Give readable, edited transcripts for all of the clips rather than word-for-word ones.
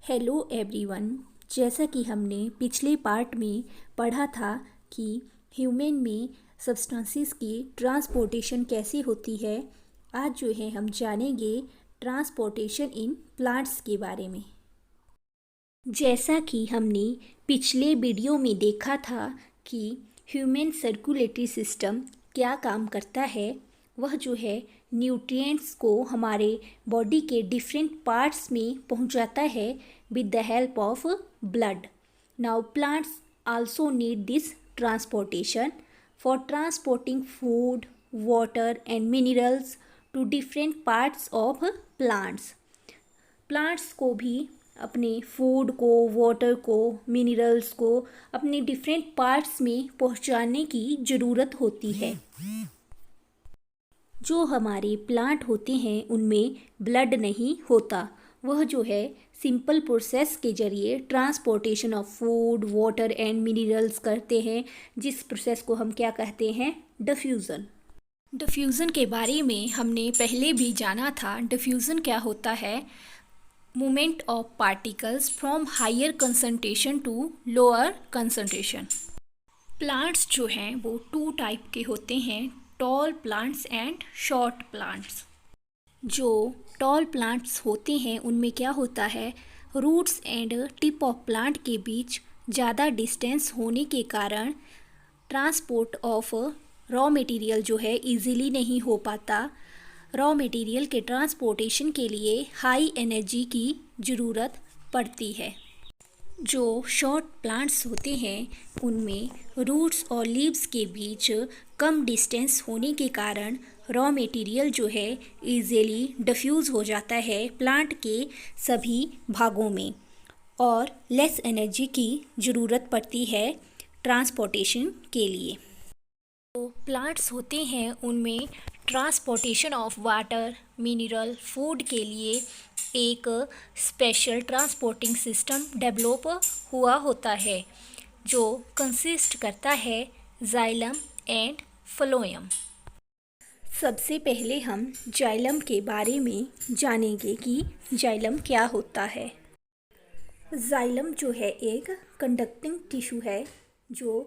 Hello everyone. जैसा कि हमने पिछले पार्ट में पढ़ा था कि ह्यूमन में सब्सटेंसेस की ट्रांसपोर्टेशन कैसे होती है, आज जो है हम जानेंगे ट्रांसपोर्टेशन इन प्लांट्स के बारे में। जैसा कि हमने पिछले वीडियो में देखा था कि ह्यूमन सर्कुलेटरी सिस्टम क्या काम करता है, वह जो है न्यूट्रिएंट्स को हमारे बॉडी के डिफरेंट पार्ट्स में पहुंचाता है with the help of blood. Now plants also need this transportation for transporting food, water and minerals to different parts of plants. Plants को भी अपने फूड को, वाटर को, मिनरल्स को अपने डिफरेंट पार्ट्स में पहुंचाने की ज़रूरत होती है। जो हमारे प्लांट होते हैं उनमें ब्लड नहीं होता, वह जो है सिंपल प्रोसेस के जरिए transportation of food, water and minerals करते हैं, जिस प्रोसेस को हम क्या कहते हैं, डिफ्यूज़न। डिफ्यूज़न के बारे में हमने पहले भी जाना था। डिफ्यूज़न क्या होता है? Movement of particles from higher concentration to lower concentration. Plants जो हैं वो टू टाइप के होते हैं, tall plants and short plants. जो टॉल प्लांट्स होते हैं उनमें क्या होता है, roots and tip of plant के बीच ज़्यादा डिस्टेंस होने के कारण ट्रांसपोर्ट ऑफ रॉ मटेरियल जो है इजीली नहीं हो पाता। रॉ मटेरियल के ट्रांसपोर्टेशन के लिए हाई एनर्जी की ज़रूरत पड़ती है। जो शॉर्ट प्लांट्स होते हैं उनमें रूट्स और लीव्स के बीच कम डिस्टेंस होने के कारण रॉ मटेरियल जो है इजीली डिफ्यूज़ हो जाता है प्लांट के सभी भागों में, और लेस एनर्जी की ज़रूरत पड़ती है ट्रांसपोर्टेशन के लिए। तो प्लांट्स होते हैं उनमें transportation of water, mineral, food के लिए एक स्पेशल ट्रांसपोर्टिंग सिस्टम डेवलप हुआ होता है जो कंसिस्ट करता है जाइलम एंड फ्लोएम। सबसे पहले हम जाइलम के बारे में जानेंगे कि जाइलम क्या होता है। जाइलम जो है एक कंडक्टिंग टिश्यू है जो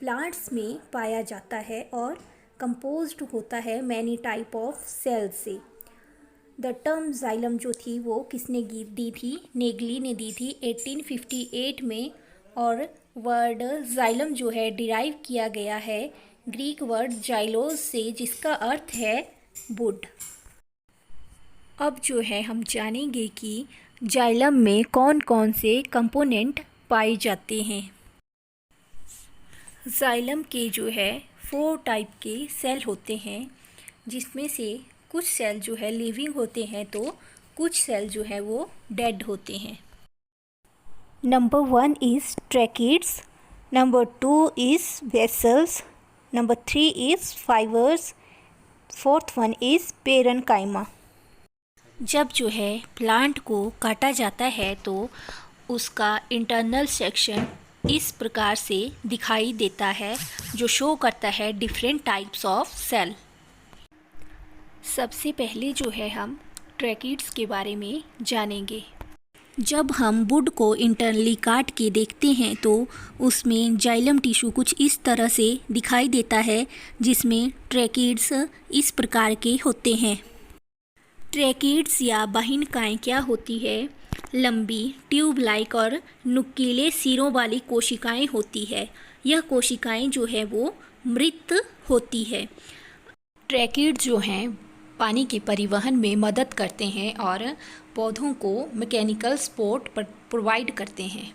प्लांट्स में पाया जाता है और कंपोज्ड होता है मैनी टाइप ऑफ सेल्स से। द टर्म जाइलम जो थी वो किसने दी थी? नेगली ने दी थी 1858 में, और वर्ड जाइलम जो है डिराइव किया गया है ग्रीक वर्ड जाइलोस से, जिसका अर्थ है वुड। अब जो है हम जानेंगे कि जाइलम में कौन कौन से कंपोनेंट पाए जाते हैं। जाइलम के जो है 4 टाइप के सेल होते हैं, जिसमें से कुछ सेल जो है लिविंग होते हैं तो कुछ सेल जो है वो डेड होते हैं। Number 1 is tracheids, number 2 is vessels, number 3 is fibres, 4th one is parenchyma. जब जो है प्लांट को काटा जाता है तो उसका इंटरनल सेक्शन इस प्रकार से दिखाई देता है, जो शो करता है डिफरेंट टाइप्स ऑफ सेल। सबसे पहले जो है हम ट्रैकिड्स के बारे में जानेंगे। जब हम वुड को इंटरनली काट के देखते हैं तो उसमें जाइलम टिश्यू कुछ इस तरह से दिखाई देता है, जिसमें ट्रैकिड्स इस प्रकार के होते हैं। ट्रैकिड्स या वाहिनिकाएं क्या होती है? लंबी, ट्यूब लाइक और नुकीले सिरों वाली कोशिकाएं होती है। यह कोशिकाएं जो है वो मृत होती है। ट्रैकिड्स जो हैं पानी के परिवहन में मदद करते हैं और पौधों को मैकेनिकल सपोर्ट प्रोवाइड करते हैं।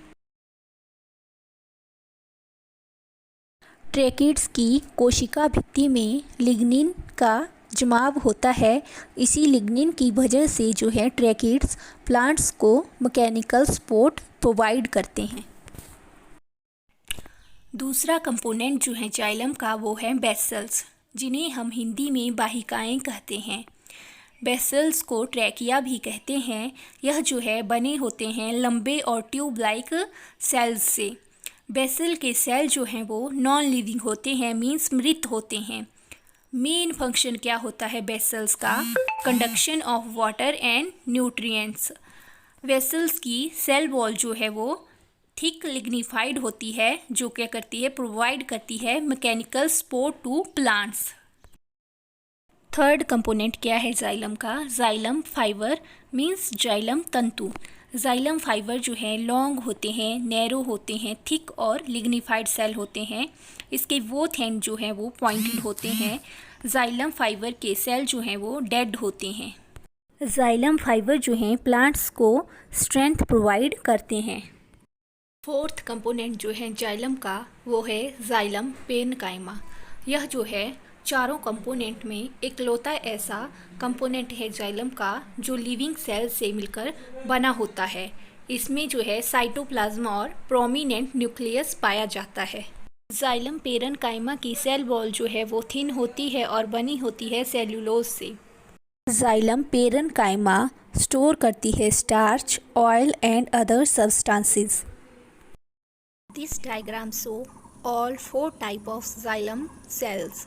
ट्रैकिड्स की कोशिका भित्ति में लिग्निन का जमाव होता है। इसी लिग्निन की वजह से जो है ट्रैकिड्स प्लांट्स को मैकेनिकल सपोर्ट प्रोवाइड करते हैं। दूसरा कंपोनेंट जो है जाइलम का वो है बेसल्स, जिन्हें हम हिंदी में वाहिकाएं कहते हैं। बेसल्स को ट्रैकिया भी कहते हैं। यह जो है बने होते हैं लंबे और ट्यूब लाइक सेल्स से। बेसल के सेल जो हैं वो नॉन लिविंग होते हैं, मीन्स मृत होते हैं। मेन फंक्शन क्या होता है बेसल्स का? Conduction of water and nutrients. Vessels की सेल वॉल जो है वो थिक लिग्निफाइड होती है, जो क्या करती है, प्रोवाइड करती है mechanical support to plants. Third component क्या है जाइलम का? जाइलम फाइबर मीन्स जाइलम तंतु। जाइलम फाइबर जो है लॉन्ग होते हैं, नैरो होते हैं, थिक और लिग्निफाइड सेल होते हैं। इसके बोथ एंड जो है वो पॉइंटेड होते हैं। जाइलम फाइबर के सेल जो हैं वो डेड होते हैं। जाइलम फाइबर जो हैं प्लांट्स को स्ट्रेंथ प्रोवाइड करते हैं। फोर्थ कंपोनेंट जो है जाइलम का वो है जाइलम पेरेन्काइमा। यह जो है चारों कंपोनेंट में इकलौता ऐसा कंपोनेंट है जाइलम का जो लिविंग सेल से मिलकर बना होता है। इसमें जो है साइटोप्लाज्म और प्रोमिनेंट न्यूक्लियस पाया जाता है। जाइलम पेरेन्काइमा की सेल वॉल जो है वो थिन होती है और बनी होती है सेल्यूलोज से। जाइलम पेरेन्काइमा स्टोर करती है starch, oil and other substances. This diagram show all four type of xylem cells,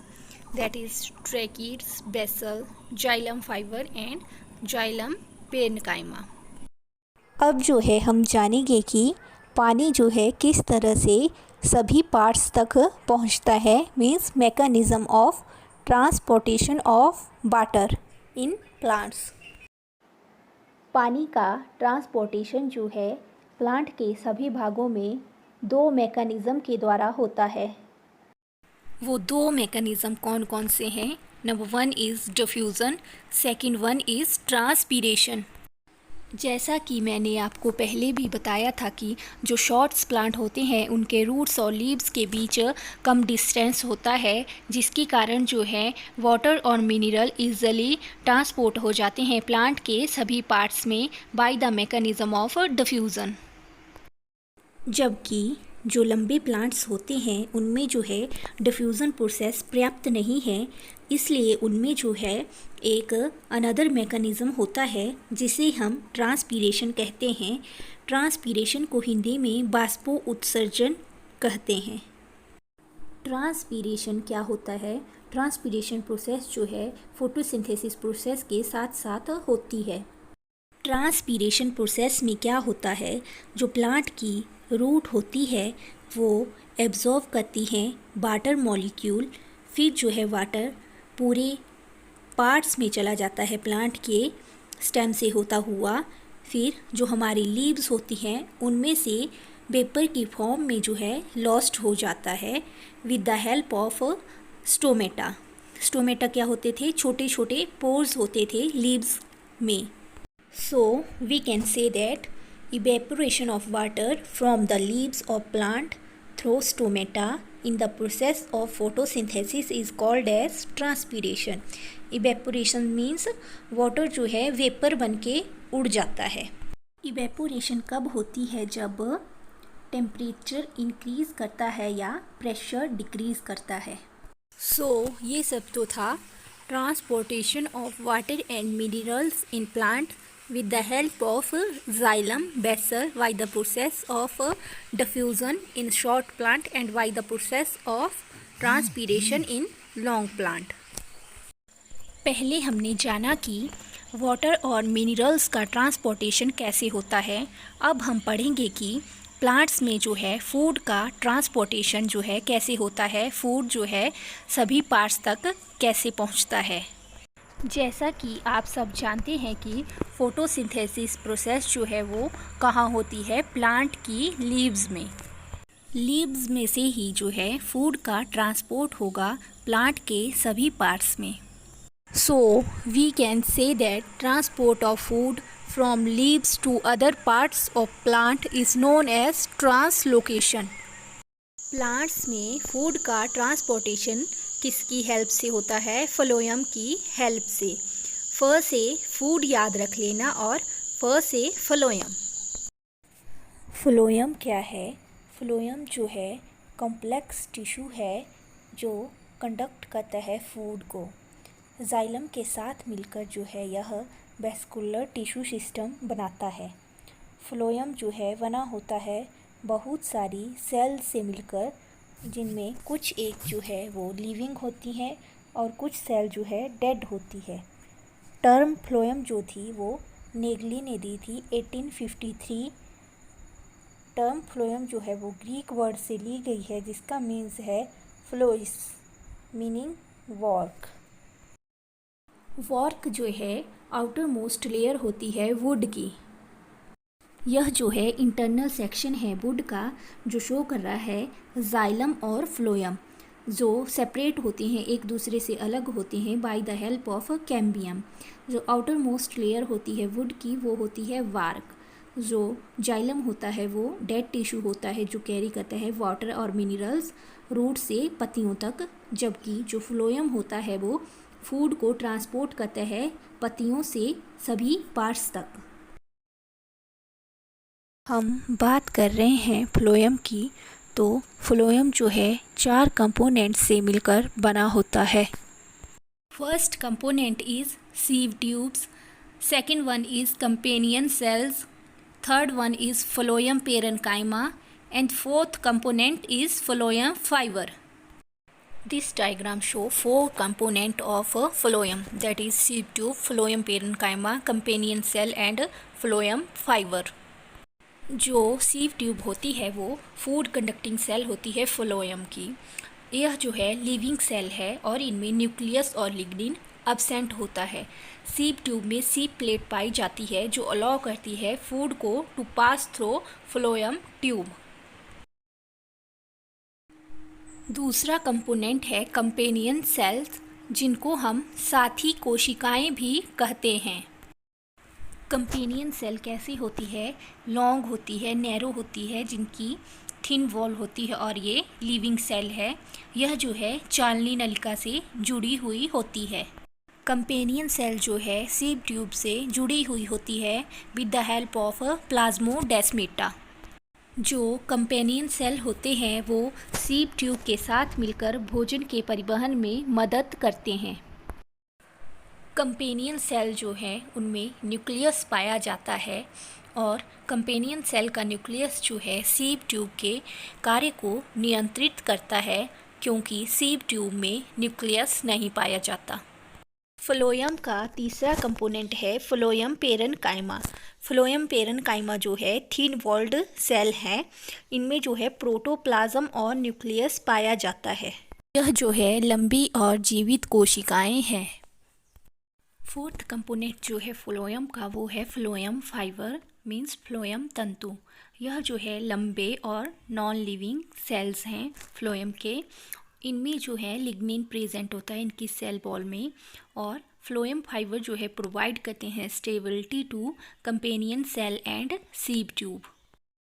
that is tracheids, basal, xylem fiber and xylem parenchyma। अब जो है हम जानेंगे कि पानी जो है किस तरह से सभी पार्ट्स तक पहुंचता है, means mechanism of transportation of water in plants. पानी का ट्रांसपोर्टेशन जो है प्लांट के सभी भागों में दो मैकेनिज़्म के द्वारा होता है। वो दो मैकेनिज़्म कौन कौन से हैं? Number 1 is diffusion, second one is transpiration. जैसा कि मैंने आपको पहले भी बताया था कि जो शॉर्ट्स प्लांट होते हैं उनके रूट्स और लीव्स के बीच कम डिस्टेंस होता है, जिसके कारण जो है वाटर और मिनरल इजीली ट्रांसपोर्ट हो जाते हैं प्लांट के सभी पार्ट्स में by the mechanism of diffusion. जबकि जो लंबे प्लांट्स होते हैं उनमें जो है डिफ्यूज़न प्रोसेस पर्याप्त नहीं है, इसलिए उनमें जो है एक अनदर मैकेनिज़्म होता है जिसे हम ट्रांसपीरेशन कहते हैं। ट्रांसपीरेशन को हिंदी में बाष्पो उत्सर्जन कहते हैं। ट्रांसपीरेशन क्या होता है? ट्रांसपीरेशन प्रोसेस जो है फोटोसिंथेसिस प्रोसेस के साथ साथ होती है। ट्रांसपीरेशन प्रोसेस में क्या होता है, जो प्लांट की रूट होती है वो एब्जॉर्व करती हैं वाटर मॉलिक्यूल, फिर जो है वाटर पूरे पार्ट्स में चला जाता है प्लांट के स्टेम से होता हुआ। फिर जो हमारी लीव्स होती हैं उनमें से वेपर की फॉर्म में जो है लॉस्ट हो जाता है with the help of stomata. Stomata क्या होते थे? छोटे छोटे पोर्स होते थे लीव्स में। So we can say that evaporation of water from the leaves of plant through stomata in the process of photosynthesis is called as transpiration। evaporation means water जो है वेपर बन के उड़ जाता है। evaporation कब होती है? जब टेम्परेचर इंक्रीज़ करता है या प्रेशर डिक्रीज़ करता है। ये सब तो था transportation of water and minerals in plant with the help of xylem basal by the process of diffusion in short plant and by the process of transpiration in long plant। पहले हमने जाना कि वाटर और minerals का transportation कैसे होता है। अब हम पढ़ेंगे कि प्लांट्स में जो है फूड का ट्रांसपोर्टेशन जो है कैसे होता है, फूड जो है सभी पार्ट्स तक कैसे पहुंचता है। जैसा कि आप सब जानते हैं कि फोटोसिंथेसिस प्रोसेस जो है वो कहाँ होती है? प्लांट की लीव्स में। लीव्स में से ही जो है फूड का ट्रांसपोर्ट होगा प्लांट के सभी पार्ट्स में। We can say that transport of food from leaves to other parts of plant is known as translocation. Plants में फूड का ट्रांसपोर्टेशन किसकी हेल्प से होता है? फ्लोएम की हेल्प से। फ से फूड याद रख लेना और फ से फ्लोएम। फ्लोएम क्या है? फ्लोएम जो है कॉम्प्लेक्स टिश्यू है जो कंडक्ट करता है फूड को। जाइलम के साथ मिलकर जो है यह वेस्कुलर टिश्यू सिस्टम बनाता है। फ्लोएम जो है बना होता है बहुत सारी सेल से मिलकर, जिनमें कुछ एक जो है वो लिविंग होती हैं और कुछ सेल जो है डेड होती है। टर्म फ्लोएम जो थी वो नेगली ने दी थी 1853। टर्म फ्लोएम जो है वो ग्रीक वर्ड से ली गई है जिसका मीन्स है फ्लोइस, मीनिंग वॉर्क। वॉर्क जो है आउटर मोस्ट लेयर होती है वुड की। यह जो है इंटरनल सेक्शन है वुड का जो शो कर रहा है जाइलम और फ्लोएम, जो सेपरेट होते हैं, एक दूसरे से अलग होते हैं by the help of cambium. जो आउटर मोस्ट लेयर होती है वुड की वो होती है वार्क। जो जाइलम होता है वो डेड टिश्यू होता है जो कैरी करता है वाटर और मिनरल्स रूट से पत्तियों तक, जबकि जो फ्लोएम होता है वो फूड को ट्रांसपोर्ट करता है पत्तियों से सभी पार्ट्स तक। हम बात कर रहे हैं फ्लोएम की, तो फ्लोएम जो है 4 कंपोनेंट से मिलकर बना होता है। First component is sieve tubes, second one is companion cells, third one is phloem parenchyma and fourth component is phloem fibre. This diagram show 4 component of phloem, that is seed tube, phloem parenchyma, companion cell and phloem fiber। जो sieve tube होती है वो food conducting cell होती है phloem की। यह जो है लिविंग सेल है और इनमें न्यूक्लियस और लिग्निन एब्सेंट होता है। सीव ट्यूब में सीव प्लेट पाई जाती है जो अलाउ करती है फूड को to pass through phloem tube. दूसरा कंपोनेंट है कंपेनियन सेल्स, जिनको हम साथी कोशिकाएं भी कहते हैं। कंपेनियन सेल कैसी होती है? लॉन्ग होती है, नैरो होती है, जिनकी थिन वॉल होती है और ये लिविंग सेल है। यह जो है चालनी नलिका से जुड़ी हुई होती है। कंपेनियन सेल जो है सीव ट्यूब से जुड़ी हुई होती है with the help of plasmodesmata. जो कंपेनियन सेल होते हैं वो सीव ट्यूब के साथ मिलकर भोजन के परिवहन में मदद करते हैं। कंपेनियन सेल जो है उनमें न्यूक्लियस पाया जाता है और कंपेनियन सेल का न्यूक्लियस जो है सीव ट्यूब के कार्य को नियंत्रित करता है, क्योंकि सीव ट्यूब में न्यूक्लियस नहीं पाया जाता। फ्लोएम का तीसरा कंपोनेंट है फ्लोएम पेरेन्काइमा। फ्लोएम पेरेन्काइमा जो है थिन वॉल्ड सेल है, इनमें जो है प्रोटोप्लाज्म और न्यूक्लियस पाया जाता है। यह जो है लंबी और जीवित कोशिकाएं हैं। फोर्थ कंपोनेंट जो है फ्लोएम का वो है फ्लोएम फाइबर, मींस फ्लोएम तंतु। यह जो है लंबे और नॉन लिविंग सेल्स हैं फ्लोएम के। इनमें जो है लिग्निन प्रेजेंट होता है इनकी सेल वॉल में, और फ्लोएम फाइबर जो है प्रोवाइड करते हैं stability to companion cell and sieve tube.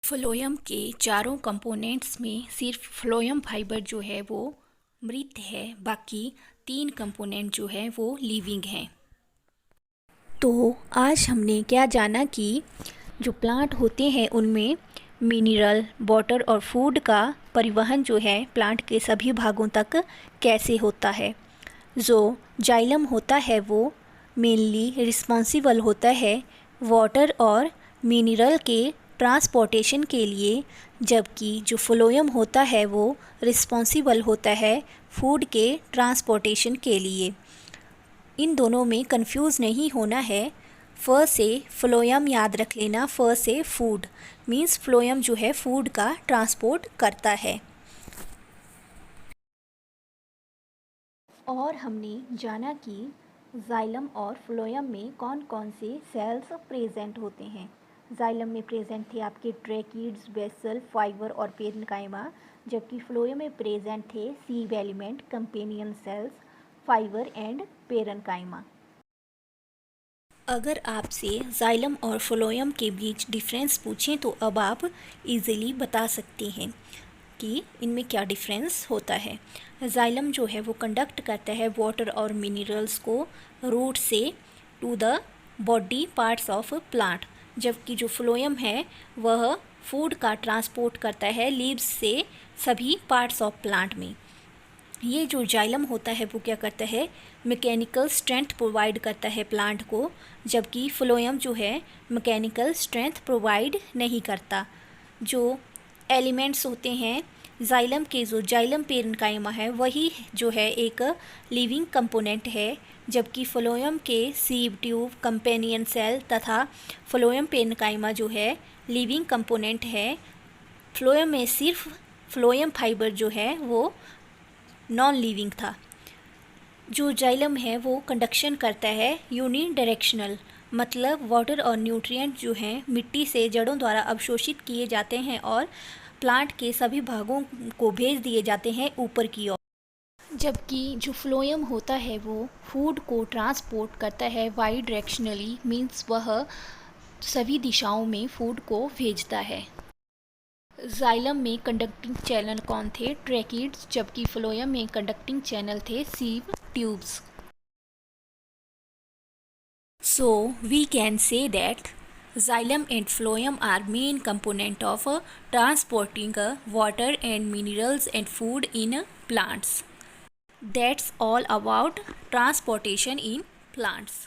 Phloem के चारों कंपोनेंट्स में सिर्फ फ्लोएम फाइबर जो है वो मृत है, बाकी 3 कंपोनेंट जो है वो लिविंग हैं। तो आज हमने क्या जाना कि जो प्लांट होते हैं उनमें मिनरल, वाटर और फूड का परिवहन जो है प्लांट के सभी भागों तक कैसे होता है। जो जाइलम होता है वो मेनली रिस्पॉन्सिबल होता है वाटर और मिनरल के ट्रांसपोर्टेशन के लिए, जबकि जो फ्लोएम होता है वो रिस्पॉन्सिबल होता है फूड के ट्रांसपोर्टेशन के लिए। इन दोनों में कंफ्यूज नहीं होना है। फ से फ्लोएम याद रख लेना, फ से फूड, मीन्स फ्लोएम जो है फूड का ट्रांसपोर्ट करता है। और हमने जाना कि जाइलम और फ्लोएम में कौन कौन से सेल्स प्रेजेंट होते हैं। जाइलम में प्रेजेंट थे आपके ट्रैकिड्स, बेसल, फाइबर और पेरेन्काइमा, जबकि फ्लोएम में प्रेजेंट थे sieve element, companion cells, fibre and parenchyma. अगर आपसे जाइलम और फ्लोएम के बीच डिफरेंस पूछें तो अब आप इजीली बता सकते हैं कि इनमें क्या डिफरेंस होता है। जाइलम जो है वो कंडक्ट करता है वाटर और मिनरल्स को रूट से to the body parts of plant, जबकि जो फ्लोएम है वह फूड का ट्रांसपोर्ट करता है लीव्स से सभी पार्ट्स ऑफ प्लांट में। ये जो जाइलम होता है वो क्या करता है, मैकेनिकल स्ट्रेंथ प्रोवाइड करता है प्लांट को, जबकि फ्लोएम जो है मैकेनिकल स्ट्रेंथ प्रोवाइड नहीं करता। जो एलिमेंट्स होते हैं जाइलम के, जो जाइलम पेरेन्काइमा है वही जो है एक लिविंग कंपोनेंट है जबकि फ्लोएम के सीव ट्यूब, कंपेनियन सेल तथा फ्लोएम पेरेन्काइमा जो है लिविंग कंपोनेंट है। फ्लोएम में सिर्फ फ्लोएम फाइबर जो है वो नॉन लिविंग था। जो जाइलम है वो कंडक्शन करता है यूनि डायरेक्शनल, मतलब वाटर और न्यूट्रिएंट जो हैं मिट्टी से जड़ों द्वारा अवशोषित किए जाते हैं और प्लांट के सभी भागों को भेज दिए जाते हैं ऊपर की ओर। जबकि जो फ्लोएम होता है वो फूड को ट्रांसपोर्ट करता है वाई डायरेक्शनली, मीन्स वह सभी दिशाओं में फूड को भेजता है। जाइलम में कंडक्टिंग चैनल कौन थे? ट्रैकिड्स, जबकि फ्लोएम में कंडक्टिंग चैनल थे sieve tubes. So we can say that xylem and phloem are main component of transporting water and minerals and food in plants. That's all about transportation in plants.